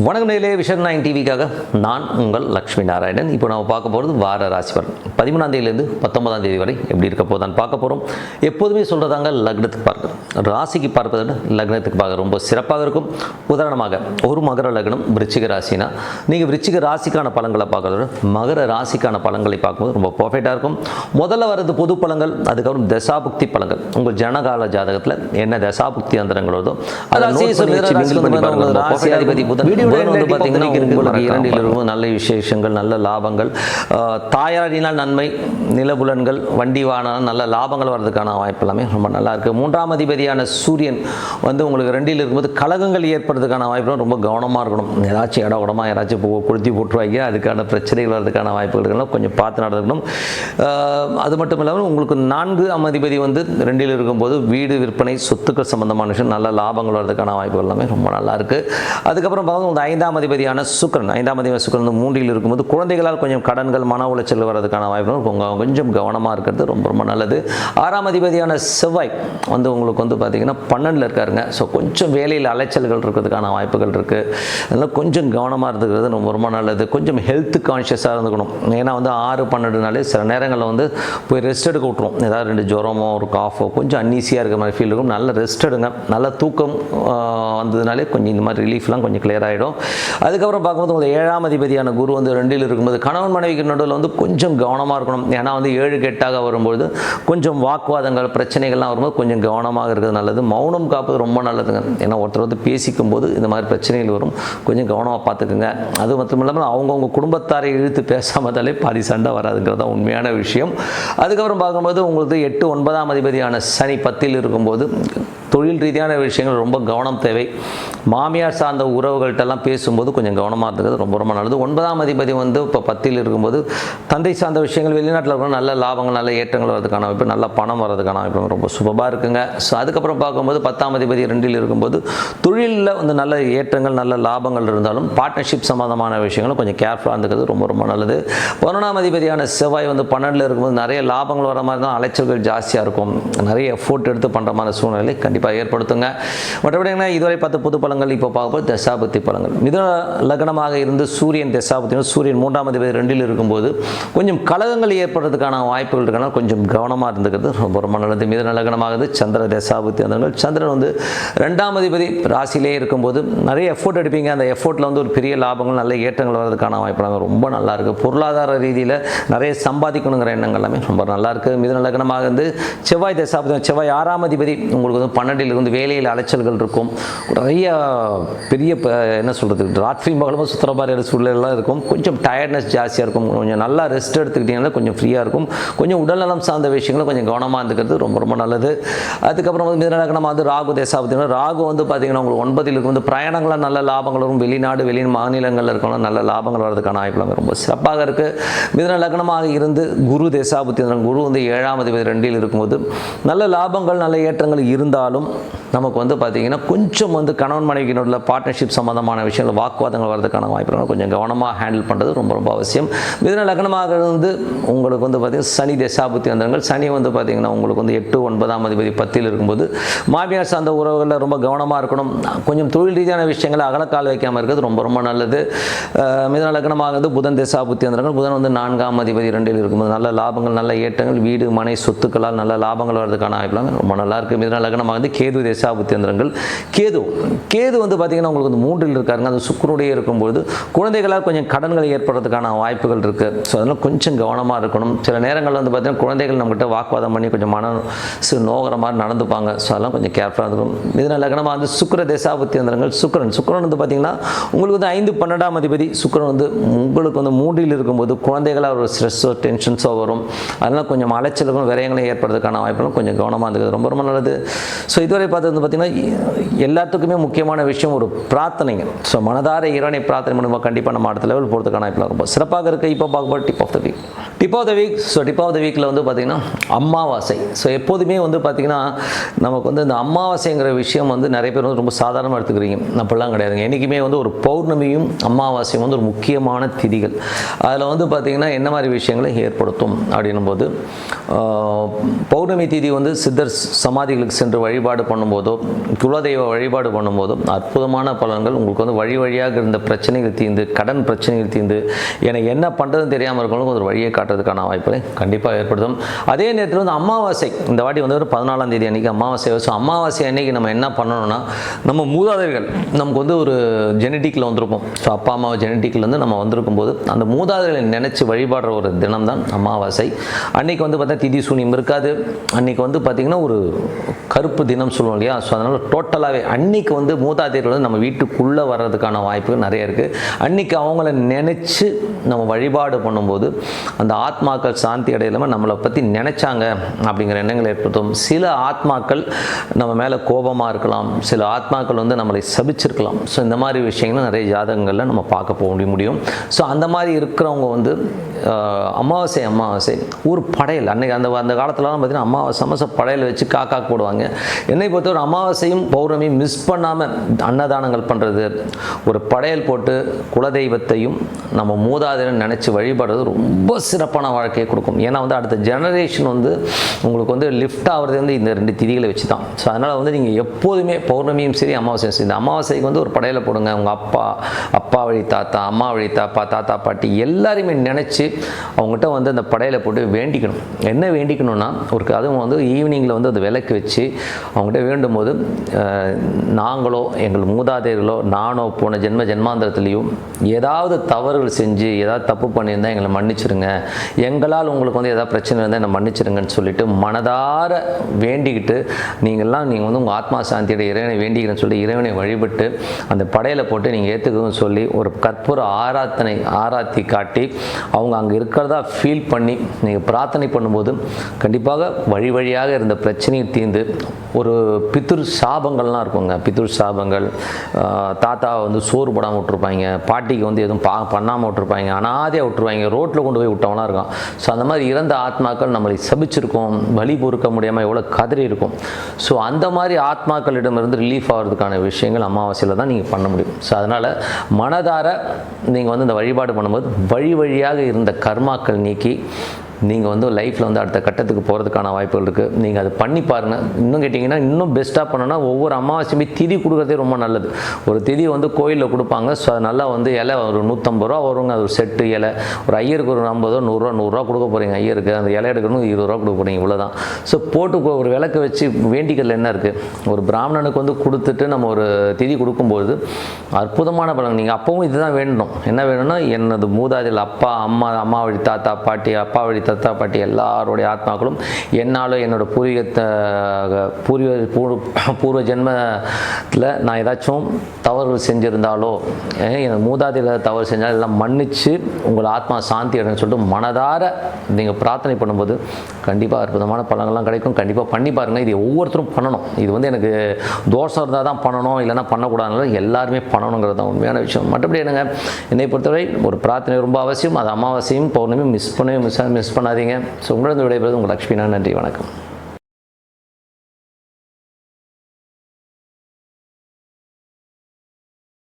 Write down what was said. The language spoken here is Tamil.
வணக்கம் நேயர்களே, விஷன் 9 டிவிக்காக நான் உங்கள் லக்ஷ்மி நாராயணன். இப்போ நம்ம பார்க்க போகிறது வார ராசி பலன் 13ஆம் தேதியிலேருந்து 19ஆம் தேதி வரை எப்படி இருக்க போதான்னு பார்க்க போகிறோம். எப்போதுமே சொல்கிறதாங்க, லக்னத்துக்கு பார்க்க, ராசிக்கு பார்ப்பதை விட லக்னத்துக்கு பார்க்க ரொம்ப சிறப்பாக இருக்கும். உதாரணமாக ஒரு மகர லக்னம் விருச்சிக ராசினா நீங்கள் விருச்சிக ராசிக்கான பலன்களை பார்க்கறத விட மகர ராசிக்கான பலன்களை பார்க்கும்போது ரொம்ப பர்ஃபெக்டாக இருக்கும். முதல்ல வரது பொது பலன்கள், அதுக்கப்புறம் தசாபுக்தி பலன்கள். உங்கள் ஜனகால ஜாதகத்தில் என்ன தசாபுக்தி அந்தரங்களோ ராசியாதிபதி புதன் வந்து பார்த்தீங்கன்னா உங்களுக்கு இரண்டில் இருக்கும் நல்ல விசேஷங்கள், நல்ல லாபங்கள், தாயாரினால் நன்மை, நிலபுலன்கள், வண்டி வாகனம், நல்ல லாபங்கள் வர்றதுக்கான வாய்ப்பு எல்லாமே ரொம்ப நல்லா இருக்குது. மூன்றாம் அதிபதியான சூரியன் வந்து உங்களுக்கு ரெண்டில் இருக்கும்போது கலகங்கள் ஏற்படுறதுக்கான வாய்ப்பு ரொம்ப கவனமாக இருக்கணும். ஏதாச்சும் இடமா யாராச்சும் கொளுத்தி போட்டுருவாங்க, அதுக்கான பிரச்சனைகள் வர்றதுக்கான வாய்ப்புகள் கொஞ்சம் பார்த்து நடக்கணும். அது மட்டும் இல்லாமல் உங்களுக்கு 4ஆம் அதிபதி வந்து ரெண்டில் இருக்கும்போது வீடு விற்பனை, சொத்துக்கள் சம்பந்தமான விஷயம், நல்ல லாபங்கள் வர்றதுக்கான வாய்ப்புகள் எல்லாமே ரொம்ப நல்லா இருக்குது. அதுக்கப்புறம் பார்த்து 5ஆம் அதிபதியான சுக்கிரன், 5ஆம் அதிபதி சுக்கிரன் வந்து 3இல் இருக்கும்போது குழந்தைகளால் கொஞ்சம் கடன்கள், மன உளைச்சல் வர்றதுக்கான வாய்ப்பு கொஞ்சம் கவனமாக இருக்கிறது ரொம்ப ரொம்ப நல்லது. 6ஆம் அதிபதியான செவ்வாய் வந்து உங்களுக்கு வந்து பார்த்தீங்கன்னா 12ல் இருக்காருங்க. ஸோ கொஞ்சம் வேலையில் அலைச்சல்கள் இருக்கிறதுக்கான வாய்ப்புகள் இருக்குது. அதனால் கொஞ்சம் கவனமாக இருந்துக்கிறது ரொம்ப ரொம்ப நல்லது. கொஞ்சம் ஹெல்த் கான்ஷியஸாக இருந்துக்கணும். ஏன்னா வந்து 6-12 சில நேரங்களில் வந்து போய் ரெஸ்ட் எடுக்க விட்ருவோம். ஏதாவது 2 ஜுரமோ ஒரு காஃபோ கொஞ்சம் அன்னீஸியாக இருக்கிற மாதிரி ஃபீல் இருக்கும். நல்ல ரெஸ்ட் எடுங்க. நல்ல தூக்கம் வந்ததுனாலே கொஞ்சம் இந்த மாதிரி ரிலீஃப்லாம் கொஞ்சம் கிளியர் ஆகிடும். அதுக்கப்புறம் பார்க்கும்போது உங்கள் 7ஆம் அதிபதியான குரு வந்து 2இல் இருக்கும்போது கணவன் மனைவிக்கு நடுவில் வந்து கொஞ்சம் கவனமாக இருக்கணும். ஏன்னா வந்து 7-8 வரும்போது கொஞ்சம் வாக்குவாதங்கள், பிரச்சனைகள்லாம் வரும்போது கொஞ்சம் கவனமாக இருக்கிறது நல்லது. மௌனம் காப்பது ரொம்ப நல்லதுங்க. ஏன்னா ஒருத்தர் வந்து பேசிக்கும் போது இந்த மாதிரி பிரச்சனைகள் வரும், கொஞ்சம் கவனமாக பார்த்துக்குங்க. அது மட்டும் இல்லாமல் அவங்கவுங்க குடும்பத்தாரை இழுத்து பேசாமதாலே பாதி சண்டை வராதுங்கிறது தான் உண்மையான விஷயம். அதுக்கப்புறம் பார்க்கும்போது உங்களுக்கு 8-9ஆம் அதிபதியான சனி 10இல் இருக்கும்போது தொழில் ரீதியான விஷயங்கள் ரொம்ப கவனம் தேவை. மாமியார் சார்ந்த உறவுகள்கிட்டலாம் பேசும்போது கொஞ்சம் கவனமாக இருக்கிறது ரொம்ப ரொம்ப நல்லது. 9ஆம் அதிபதி வந்து இப்போ 10இல் இருக்கும்போது தந்தை சார்ந்த விஷயங்கள், வெளிநாட்டில் இருக்கிற நல்ல லாபங்கள், நல்ல ஏற்றங்கள் வரதுக்கான வாய்ப்பு, நல்ல பணம் வரதுக்கான வாய்ப்பு ரொம்ப சுபமாக இருக்குங்க. ஸோ அதுக்கப்புறம் பார்க்கும்போது 10ஆம் அதிபதி 2இல் இருக்கும்போது தொழிலில் வந்து நல்ல ஏற்றங்கள், நல்ல லாபங்கள் இருந்தாலும் பார்ட்னர்ஷிப் சம்பந்தமான விஷயங்களும் கொஞ்சம் கேர்ஃபுல்லாக இருந்துக்கிறது ரொம்ப ரொம்ப நல்லது. 11ஆம் அதிபதியான செவ்வாய் வந்து 12இல் இருக்கும்போது நிறைய லாபங்கள் வர மாதிரி தான் அலைச்சல்கள் ஜாஸ்தியாக இருக்கும். நிறைய எஃபோர்ட் எடுத்து பண்ணுற மாதிரி சூழ்நிலை கண்டிப்பாக ஏற்படுத்துங்க. மற்றபடி இதுவரை 10 பொது பலன்கள். இப்போ பார்க்கும்போது தசாபுக்தி பலன்கள். மிதுன லக்னமாக இருந்து சூரியன் தசாபுக்தி, சூரியன் 3ஆம் அதிபதி 2இல் இருக்கும்போது கொஞ்சம் கலகங்கள் ஏற்படுறதுக்கான வாய்ப்புகள் இருக்கனால கொஞ்சம் கவனமாக இருந்துக்கிறது ரொம்ப ரொம்ப நல்லது. மிதுன லக்னமாக இருந்து சந்திர தசாபுக்தி அந்தங்கள். சந்திரன் வந்து 2ஆம் அதிபதி ராசியிலே இருக்கும்போது நிறைய எஃபோர்ட் எடுப்பீங்க. அந்த எஃபோர்ட்டில் வந்து ஒரு பெரிய லாபங்கள், நல்ல ஏற்றங்கள் வர்றதுக்கான வாய்ப்பு ரொம்ப நல்லா இருக்குது. பொருளாதார ரீதியில் நிறைய சம்பாதிக்கணுங்கிற எண்ணங்கள் எல்லாமே ரொம்ப நல்லா இருக்குது. மிதுன லக்னமாக இருந்து செவ்வாய் தசாபுக்தி, செவ்வாய் 6ஆம் அதிபதி உங்களுக்கு வந்து 12இல் இருந்து வேலையில் அலைச்சல்கள் இருக்கும். நிறைய பெரிய என்ன சொல்கிறது, ராத்திரி பகலமாக சுற்றுற மாதிரியான சூழ்நிலைலாம் இருக்கும். கொஞ்சம் டயர்ட்னஸ் ஜாஸ்தியாக இருக்கும். கொஞ்சம் நல்லா ரெஸ்ட் எடுத்துக்கிட்டிங்கன்னா கொஞ்சம் ஃப்ரீயாக இருக்கும். கொஞ்சம் உடல்நலம் சார்ந்த விஷயங்களும் கொஞ்சம் கவனமாக இருந்துக்கிறது ரொம்ப ரொம்ப நல்லது. அதுக்கப்புறம் வந்து மிதுன லக்னமாக வந்து ராகு தசாபுக்தி. ராகு வந்து பார்த்தீங்கன்னா உங்களுக்கு 9இல் இருக்கும். வந்து பிரயாணங்களாக நல்ல லாபங்கள் வரும். வெளிநாடு வெளி மாநிலங்களில் இருக்கணும் நல்ல லாபங்கள் வர்றதுக்கான வாய்ப்பு ரொம்ப சிறப்பாக இருக்குது. மிதுன லக்னமாக இருந்து குரு தசாபுக்தி, குரு வந்து 7ஆம் அதிபதி 2இல் இருக்கும்போது நல்ல லாபங்கள், நல்ல ஏற்றங்கள் இருந்தாலும் நமக்கு வந்து பார்த்தீங்கன்னா கொஞ்சம் வந்து கணவன் மனைவிக்கு நடுவில் பார்ட்னர்ஷிப் சம்பந்தமான விஷயங்கள், வாக்குவாதங்கள் வரதுக்கான வாய்ப்புகள் கொஞ்சம் கவனமாக ஹேண்டில் பண்ணுறது ரொம்ப ரொம்ப அவசியம். மிதுன லக்னமாக இருந்து உங்களுக்கு வந்து பார்த்தீங்கன்னா சனி தசாபுக்தி அந்தரங்கள். சனி வந்து பார்த்தீங்கன்னா உங்களுக்கு வந்து 8-9ஆம் அதிபதி 10இல் இருக்கும்போது மாமியார் சார்ந்த உறவுகளில் ரொம்ப கவனமாக இருக்கணும். கொஞ்சம் தொழில் ரீதியான விஷயங்களை அகலக்கால் வைக்காமல் இருக்கிறது ரொம்ப ரொம்ப நல்லது. மிதுன லக்னமாக இருந்து புதன் தசாபுக்தி அந்தரங்கள். புதன் வந்து 4ஆம் அதிபதி 2இல் இருக்கும்போது நல்ல லாபங்கள், நல்ல ஏற்றங்கள், வீடு மனை சொத்துக்களால் நல்ல லாபங்கள் வரதுக்கான வாய்ப்புகள் ரொம்ப நல்லா இருக்குது. மிதுன லக்னமாக வந்து கேது தசாபுக்தி அந்தரங்கள். கேது வந்து பார்த்தீங்கன்னா உங்களுக்கு வந்து 3இல் இருக்காருங்க. அது சுக்கிரனுடைய இருக்கும்போது குழந்தைகளால் கொஞ்சம் கடன்கள் ஏற்படுறதுக்கான வாய்ப்புகள் இருக்குது. ஸோ அதனால் கொஞ்சம் கவனமாக இருக்கணும். சில நேரங்களில் வந்து பார்த்தீங்கன்னா குழந்தைகள் நம்மகிட்ட வாக்குவாதம் பண்ணி கொஞ்சம் மனசு நோகிற மாதிரி நடந்துப்பாங்க. ஸோ அதெல்லாம் கொஞ்சம் கேர்ஃபுல்லாக இருக்கும். மிதுன லக்னமாக வந்து சுக்கிர தசாபுக்தி அந்தரங்கள். சுக்கிரன் வந்து பார்த்தீங்கன்னா உங்களுக்கு வந்து 5-12ஆம் அதிபதி சுக்கிரன் வந்து உங்களுக்கு வந்து 3இல் இருக்கும்போது குழந்தைகளாக ஒரு ஸ்ட்ரெஸ்ஸோ டென்ஷன்ஸோ வரும். அதனால் கொஞ்சம் அலைச்சலுக்கும் விரயங்களும் ஏற்படுறதுக்கான வாய்ப்புகளும் கொஞ்சம் கவனமாக இருந்துக்கிறது ரொம்ப ரொம்ப நல்லது. ஸோ இதுவரை பார்த்தது வந்து பார்த்தீங்கன்னா எல்லாத்துக்குமே முக்கியமான விஷயம் ஒரு பிரார்த்தனைங்க. ஸோ மனதார இறைவனை பிரார்த்தனை பண்ணும்போது கண்டிப்பாக நம்ம அடுத்த லெவல் போகிறதுக்கான இப்போ ரொம்ப சிறப்பாக இருக்குது. இப்போ பார்க்கும்போது tip of the week. Tip of the வீக்கில் வந்து பார்த்திங்கன்னா அமாவாசை. ஸோ எப்போதுமே வந்து பார்த்திங்கன்னா நமக்கு வந்து இந்த அமாவாசைங்கிற விஷயம் வந்து நிறைய பேர் வந்து ரொம்ப சாதாரணமாக எடுத்துக்கிறீங்க. அப்படிலாம் கிடையாதுங்க. என்றைக்குமே வந்து ஒரு பௌர்ணமியும் அமாவாசையும் வந்து ஒரு முக்கியமான திதிகள். அதில் வந்து பார்த்திங்கன்னா என்ன மாதிரி விஷயங்களை ஏற்படுத்தும் அப்படின்னும் போது பௌர்ணமி திதி வந்து சித்தர் சமாதிகளுக்கு சென்று வழிபாடு பண்ணும்போதோ குலதெய்வ வழிபாடு பண்ணும்போதோ அற்புதமான பலன்கள் உங்களுக்கு வந்து வழி வழியாக இருந்த பிரச்சனைகள் தீர்ந்து, கடன் பிரச்சனைகள் தீர்ந்து, எனக்கு என்ன பண்ணுறதுன்னு தெரியாமல் இருக்கவங்களுக்கு ஒரு வழியை காட்டுறதுக்கான வாய்ப்புகளை கண்டிப்பாக ஏற்படுத்தும். அதே நேரத்தில் வந்து அமாவாசை, இந்த வாட்டி வந்து ஒரு 14ஆம் தேதி அன்றைக்கி அமாவாசை. ஸோ அமாவாசை அன்னைக்கு நம்ம என்ன பண்ணணும்னா, நம்ம மூதாதைகள் நமக்கு வந்து ஒரு ஜெனட்டிக்கில் வந்திருப்போம். ஸோ அப்பா அம்மா ஜெனட்டிக்கில் வந்து நம்ம வந்திருக்கும் போது அந்த மூதாதைகளை நினச்சி வழிபாடுற ஒரு தினம் தான் அமாவாசை. அன்றைக்கி வந்து பார்த்தா திதி சூனியம் இருக்காது. அன்றைக்கி வந்து பார்த்திங்கன்னா ஒரு கருப்பு தினம் சொல்லுவோம் இல்லையா. ஸோ அதனால் டோட்டலாகவே அன்றைக்கி வந்து மூதாதையர்கள் வந்து நம்ம வீட்டுக்குள்ளே வர்றதுக்கான வாய்ப்பு நிறைய இருக்குது. அன்றைக்கி அவங்கள நினச்சி நம்ம வழிபாடு பண்ணும்போது அந்த ஆத்மாக்கள் சாந்தி அடையில்லாமல் நம்மளை பற்றி நினச்சாங்க அப்படிங்கிற எண்ணங்களை ஏற்படுத்தும். சில ஆத்மாக்கள் நம்ம மேலே கோபமாக இருக்கலாம், சில ஆத்மாக்கள் வந்து நம்மளை சபிச்சிருக்கலாம். ஸோ இந்த மாதிரி விஷயங்களும் நிறைய ஜாதகங்களில் நம்ம பார்க்க போக முடியும். ஸோ அந்த மாதிரி இருக்கிறவங்க வந்து அமாவாசை ஒரு படையல் அன்றைக்கி அந்த காலத்துலலாம் பார்த்திங்கன்னா அமாவாசை படையல் வச்சு காக்கா போடுவாங்க. என்னை பொறுத்த ஒரு அமாவாசையும் பௌர்ணமியும் மிஸ் பண்ணாமல் அன்னதானங்கள் பண்ணுறது, ஒரு படையல் போட்டு குலதெய்வத்தையும் நம்ம மூதாதையரை நினச்சி வழிபடுறது ரொம்ப சிறப்பான வாழ்க்கையை கொடுக்கும். ஏன்னா வந்து அடுத்த ஜெனரேஷன் வந்து உங்களுக்கு வந்து லிஃப்ட் ஆகிறது வந்து இந்த 2 திதிகளை வச்சு தான். ஸோ அதனால் வந்து நீங்கள் எப்போதுமே பௌர்ணமியும் சரி அமாவாசையும் சரி, இந்த அமாவாசைக்கு வந்து ஒரு படையலை போடுங்க. உங்கள் அப்பா வழி தாத்தா, அம்மா வழி தாத்தா பாட்டி எல்லாரையுமே நினச்சி அவங்ககிட்ட வந்து அந்த படையலை போட்டு வேண்டிக்கணும். என்ன வேண்டிக்கணும்னா, அதுவும் வந்து ஈவினிங்கில் வந்து அது விளக்கு வச்சு அவங்ககிட்ட வேண்டும் போது, நாங்களோ எங்கள் மூதாதையர்களோ நானோ போன ஜென்மாந்திரத்துலேயும் ஏதாவது தவறுகள் செஞ்சு ஏதாவது தப்பு பண்ணியிருந்தால் எங்களை மன்னிச்சிருங்க, எங்களால் உங்களுக்கு வந்து ஏதாவது பிரச்சனை இருந்தால் என்னை மன்னிச்சிருங்கன்னு சொல்லிட்டு மனதார வேண்டிக்கிட்டு நீங்கள் வந்து உங்கள் ஆத்மா சாந்தியோட இறைவனை வேண்டிக்கிறேன்னு சொல்லி இறைவனை வழிபட்டு அந்த படையலை போட்டு நீங்கள் ஏற்றுக்கணும்னு சொல்லி ஒரு கற்பூர ஆராத்தி காட்டி அவங்க அங்கே இருக்கிறதா ஃபீல் பண்ணி நீங்கள் பிரார்த்தனை பண்ணும்போது கண்டிப்பாக வழியாக இருந்த பிரச்சனையை தீர்ந்து ஒரு பித்ரு சாபங்கள்லாம் இருக்குங்க. பித்ரு சாபங்கள், தாத்தாவை வந்து சோறு போடாமல் விட்டுருப்பாங்க, பாட்டிக்கு வந்து எதுவும் பண்ணாமல் விட்டுருப்பாங்க, அனாதையாக விட்டுருவாங்க, ரோட்டில் கொண்டு போய் விட்டவங்களாம் இருக்கும். ஸோ அந்த மாதிரி இறந்த ஆத்மாக்கள் நம்மளை சபிச்சிருக்கோம், வலி பொறுக்க முடியாமல் எவ்வளோ கதறி இருக்கும். ஸோ அந்த மாதிரி ஆத்மாக்களிடமிருந்து ரிலீஃப் ஆகிறதுக்கான விஷயங்கள் அமாவாசையில் தான் நீங்கள் பண்ண முடியும். ஸோ அதனால் மனதார நீங்கள் வந்து இந்த வழிபாடு பண்ணும்போது வழியாக இருந்த கர்மாக்கள் நீக்கி நீங்கள் வந்து லைஃப்பில் வந்து அடுத்த கட்டத்துக்கு போகிறதுக்கான வாய்ப்புகள் இருக்குது. நீங்கள் அதை பண்ணி பாருங்கள். இன்னும் கேட்டிங்கன்னா இன்னும் பெஸ்ட்டாக பண்ணணும்னா ஒவ்வொரு அமாவாசையுமே திதி கொடுக்குறதே ரொம்ப நல்லது. ஒரு திதி வந்து கோயிலில் கொடுப்பாங்க. ஸோ அது நல்லா வந்து இலை ஒரு 150 ரூபா வருங்க. அது ஒரு செட்டு இலை. ஒரு ஐயருக்கு ஒரு 50 100 ரூபா கொடுக்க போகிறீங்க. ஐயருக்கு அந்த இலை எடுக்கணும் 20 ரூபா கொடுக்க போகிறீங்க, இவ்வளோ தான். ஸோ போட்டு ஒரு விளக்கு வச்சு வேண்டிக்கல என்ன இருக்குது, ஒரு பிராமணனுக்கு வந்து கொடுத்துட்டு நம்ம ஒரு திதி கொடுக்கும்போது அற்புதமான பலன். நீங்கள் அப்பவும் இதுதான் வேண்டணும். என்ன வேணும்னா, எனது மூதாதையர் அப்பா அம்மா வழி தாத்தா பாட்டி, அப்பா வழி தாத்தா பாட்டி எல்லாருடைய ஆத்மாக்களும் என்னாலும் என்னோட பூர்வ ஜென்மத்தில் நான் ஏதாச்சும் தவறுகள் செஞ்சுருந்தாலோ, என் மூதாதையில் தவறு செஞ்சாலும் எல்லாம் மன்னித்து உங்கள் ஆத்மா சாந்தி அடைன்னு சொல்லிட்டு மனதார நீங்கள் பிரார்த்தனை பண்ணும்போது கண்டிப்பாக அற்புதமான பலன்கள்லாம் கிடைக்கும். கண்டிப்பாக பண்ணி பாருங்கள். இது ஒவ்வொருத்தரும் பண்ணணும். இது வந்து எனக்கு தோஷம் இருந்தால் தான் பண்ணணும், இல்லைன்னா பண்ணக்கூடாதுனால எல்லாருமே பண்ணணுங்கிறது தான் உண்மையான விஷயம். மற்றபடி என்னங்க, என்னை பொறுத்தவரை ஒரு பிரார்த்தனை ரொம்ப அவசியம். அது அமாவாசையும் பௌர்ணமியும் மிஸ் பண்ணாதீங்க. ஸோ உங்களிடம் விடைபெறுவது உங்கள் லக்ஷ்மி. நன்றி, வணக்கம்.